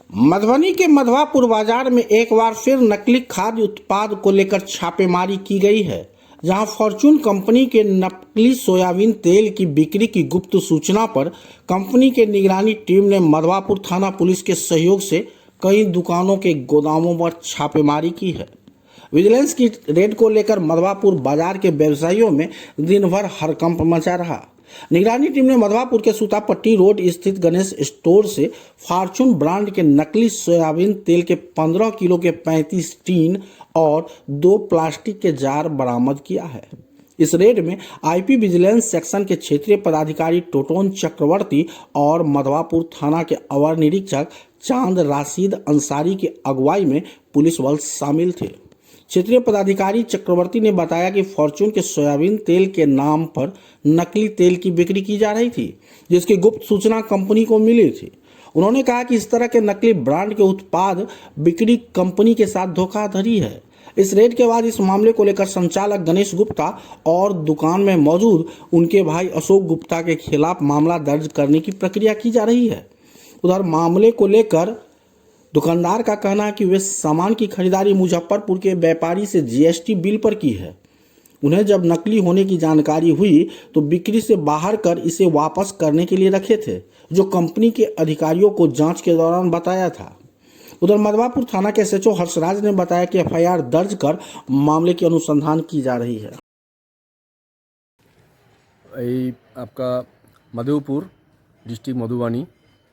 मधुबनी के मधवापुर बाजार में एक बार फिर नकली खाद्य उत्पाद को लेकर छापेमारी की गई है, जहां फॉर्चून कंपनी के नकली सोयाबीन तेल की बिक्री की गुप्त सूचना पर कंपनी के निगरानी टीम ने मधवापुर थाना पुलिस के सहयोग से कई दुकानों के गोदामों पर छापेमारी की है। विजिलेंस की रेड को लेकर मधवापुर बाजार के व्यवसायियों में दिन भर हड़कंप मचा रहा। निगरानी टीम ने मधवापुर के सूतापट्टी रोड स्थित गणेश स्टोर से फॉर्चून ब्रांड के नकली सोयाबीन तेल के 15 किलो के 35 टीन और 2 प्लास्टिक के जार बरामद किया है। इस रेड में आईपी विजिलेंस सेक्शन के क्षेत्रीय पदाधिकारी टोटोन चक्रवर्ती और मधवापुर थाना के अवर निरीक्षक चांद राशिद अंसारी की अगुवाई में पुलिस बल शामिल थे। क्षेत्रीय पदाधिकारी चक्रवर्ती ने बताया कि फॉर्चून के सोयाबीन तेल के नाम पर नकली तेल की बिक्री की जा रही थी, जिसकी गुप्त सूचना कंपनी को मिली थी। उन्होंने कहा कि इस तरह के नकली ब्रांड के उत्पाद बिक्री कंपनी के साथ धोखाधड़ी है। इस रेड के बाद इस मामले को लेकर संचालक गणेश गुप्ता और दुकान में मौजूद उनके भाई अशोक गुप्ता के खिलाफ मामला दर्ज करने की प्रक्रिया की जा रही है। उधर मामले को लेकर दुकानदार का कहना है कि वे सामान की खरीदारी मुजफ्फरपुर के व्यापारी से जीएसटी बिल पर की है। उन्हें जब नकली होने की जानकारी हुई तो बिक्री से बाहर कर इसे वापस करने के लिए रखे थे, जो कंपनी के अधिकारियों को जांच के दौरान बताया था। उधर मधवापुर थाना के एसएचओ हर्षराज ने बताया कि एफआईआर दर्ज कर मामले की अनुसंधान की जा रही है। आपका Madhupur district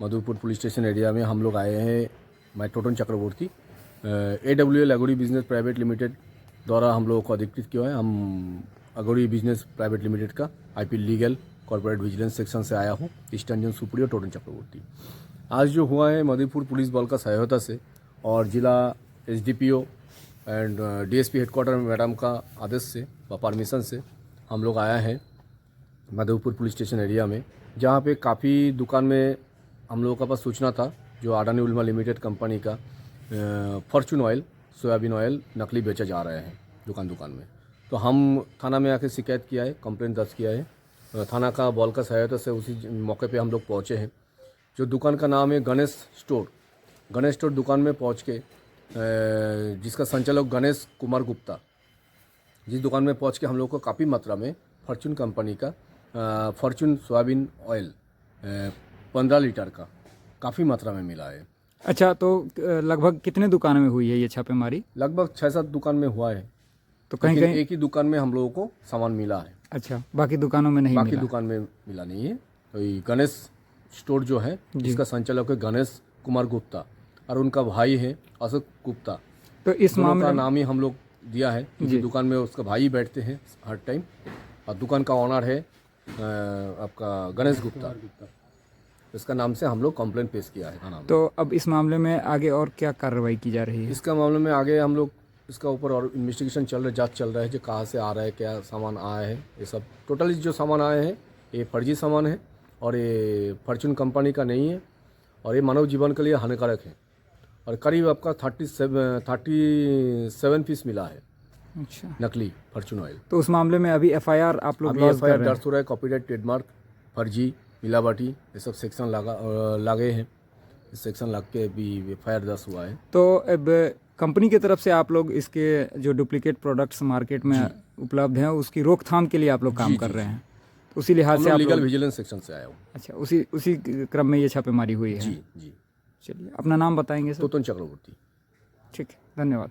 Madhupur police station area में हम लोग आए हैं। मैं टोटन चक्रवर्ती AWL Agori business private limited द्वारा हम लोगों को अधिकृत किया है। हम अगोरी बिजनेस प्राइवेट लिमिटेड का IP legal corporate vigilance section से आया हूँ। ईस्टर्न जोन सुप्रीरियर टोटन चक्रवर्ती। आज जो हुआ है मधुपुर पुलिस बल का सहायता से और जिला SDPO and DSP headquarter madam का आदेश से व परमिशन से हम लोग आया है मधुपुर पुलिस स्टेशन एरिया में, जहाँ पे काफ़ी दुकान में हम लोगों का पास सूचना था जो अडानी उल्मा लिमिटेड कंपनी का फॉर्चून ऑयल सोयाबीन ऑयल नकली बेचा जा रहे हैं दुकान में। तो हम थाना में आके शिकायत किया है, कंप्लेंट दर्ज किया है। थाना का बॉल का सहायता से उसी मौके पे हम लोग पहुँचे हैं। जो दुकान का नाम है गणेश स्टोर दुकान में पहुँच के जिसका संचालक गणेश कुमार गुप्ता, जिस दुकान में पहुँच के हम लोग को काफ़ी मात्रा में फॉर्चून कंपनी का फॉर्चून सोयाबीन ऑयल 15 लीटर का काफ़ी मात्रा में मिला है। अच्छा, तो लगभग कितने दुकानों में हुई है ये छापेमारी? लगभग 6-7 दुकान में हुआ है। तो कहीं एक ही दुकान में हम लोगों को सामान मिला है। अच्छा, बाकी दुकानों में नहीं? बाकी दुकान में मिला नहीं है। तो ये गणेश स्टोर जो है जिसका संचालक है गणेश कुमार गुप्ता और उनका भाई है अशोक गुप्ता। तो इस मामले का नाम ही हम लोग दिया है क्योंकि दुकान में उसका भाई बैठते हैं हर टाइम और दुकान का ऑनर है आपका गणेश गुप्ता। इसका नाम से हम लोग कंप्लेंट पेश किया है। तो अब इस मामले में आगे और क्या कार्रवाई की जा रही है? इसका मामले में आगे हम लोग इसका ऊपर और इन्वेस्टिगेशन चल रहा है, जांच चल रहा है जो कहाँ से आ रहा है, क्या सामान आया है। ये सब टोटली जो सामान आए हैं ये फर्जी सामान है और ये फॉर्चून कंपनी का नहीं है और ये मानव जीवन के लिए हानिकारक है। और करीब आपका 37 पीस मिला है। अच्छा, नकली फॉर्चून ऑयल। तो उस मामले में अभी एफआईआर आप लोग दर्ज हो रहा है। कॉपीराइट, ट्रेडमार्क, फर्जी, मिलावटी ये सब सेक्शन लागे हैं। इस सेक्शन लग के भी एफआईआर दर्ज हुआ है। तो अब कंपनी की तरफ से आप लोग इसके जो डुप्लीकेट प्रोडक्ट्स मार्केट में उपलब्ध हैं उसकी रोकथाम के लिए आप लोग काम कर रहे हैं, तो उसी लिहाज से आप लीगल विजिलेंस सेक्शन से आया हूँ। अच्छा, उसी क्रम में ये छापेमारी हुई है। जी। चलिए, अपना नाम बताएंगे सर? टोटन चक्रवर्ती। ठीक है, धन्यवाद।